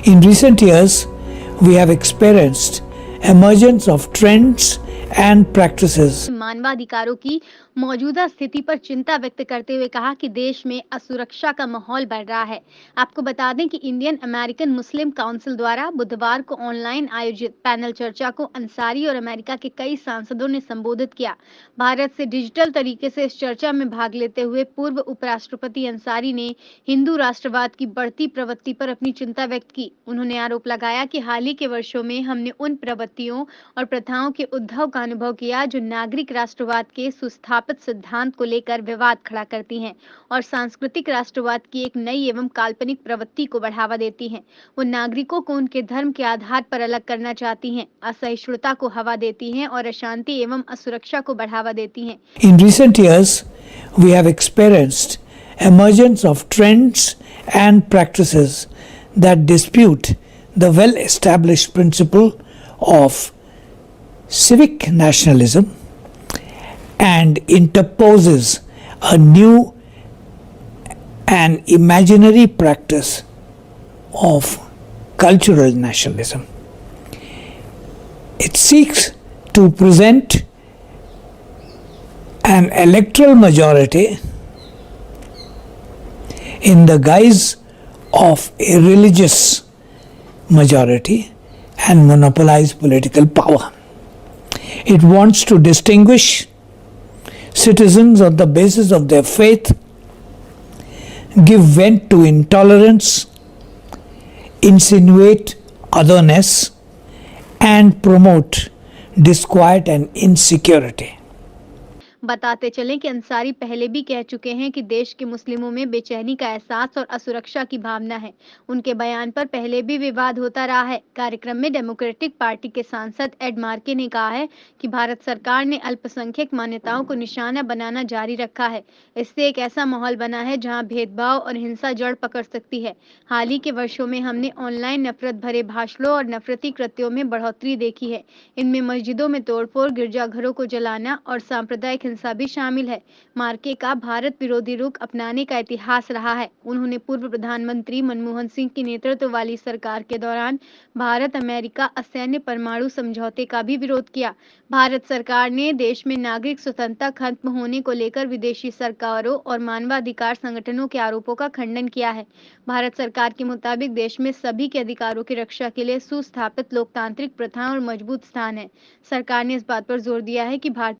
In recent years, we have experienced emergence of trends and practices मानवाधिकारों की मौजूदा स्थिति पर चिंता व्यक्त करते हुए कहा कि देश में असुरक्षा का माहौल बढ़ रहा है। आपको बता दें कि इंडियन अमेरिकन मुस्लिम काउंसिल द्वारा बुधवार को ऑनलाइन आयोजित पैनल चर्चा को अंसारी और अमेरिका के कई सांसदों ने संबोधित किया। भारत से डिजिटल तरीके से इस चर्चा में भाग लेते हुए पूर्व उपराष्ट्रपति अंसारी ने हिंदू राष्ट्रवाद की बढ़ती प्रवृत्ति पर अपनी चिंता व्यक्त की। उन्होंने आरोप लगाया कि हाल ही के वर्षों में हमने उन प्रवृत्तियों और प्रथाओं के उद्भव का अनुभव किया जो नागरिक राष्ट्रवाद के सुस्थापित सिद्धांत को लेकर विवाद खड़ा करती हैं और सांस्कृतिक राष्ट्रवाद की एक नई एवं काल्पनिक प्रवृत्ति को बढ़ावा देती हैं। वो नागरिकों को उनके धर्म के आधार पर अलग करना चाहती हैं, असहिष्णुता को हवा देती हैं और अशांति एवं असुरक्षा को बढ़ावा देती हैं। In recent years, we have experienced emergence of trends and practices that dispute the well-established principle of civic nationalism and interposes a new and imaginary practice of cultural nationalism. It seeks to present an electoral majority in the guise of a religious majority and monopolize political power. It wants to distinguish citizens on the basis of their faith, give vent to intolerance, insinuate otherness, and promote disquiet and insecurity. बताते चलें कि अंसारी पहले भी कह चुके हैं कि देश के मुस्लिमों में बेचैनी का एहसास और असुरक्षा की भावना है। उनके बयान पर पहले भी विवाद होता रहा है। कार्यक्रम में डेमोक्रेटिक पार्टी के सांसद एड मार्के ने कहा है कि भारत सरकार ने अल्पसंख्यक मान्यताओं को निशाना बनाना जारी रखा है। इससे एक ऐसा माहौल बना है जहां भेदभाव और हिंसा जड़ पकड़ सकती है। हाल ही के वर्षों में हमने ऑनलाइन नफरत भरे भाषणों और नफरती कृत्यों में बढ़ोतरी देखी है। इनमें मस्जिदों में तोड़फोड़, गिरजाघरों को जलाना और सांप्रदायिक हिंसा भी शामिल है। मार्के का भारत विरोधी रुख अपनाने का इतिहास रहा है। उन्होंने पूर्व प्रधानमंत्री मनमोहन सिंह की नेतृत्व वाली सरकार के दौरान भारत अमेरिका असैन्य परमाणु समझौते का भी विरोध किया। भारत सरकार ने देश में नागरिक स्वतंत्रता खत्म होने को लेकर विदेशी सरकारों और मानवाधिकार संगठनों के आरोपों का खंडन किया है। भारत सरकार के मुताबिक देश में सभी के अधिकारों की रक्षा के लिए सुस्थापित लोकतांत्रिक प्रथाएं और मजबूत स्थान है। सरकार ने इस बात पर जोर दिया है कि भारत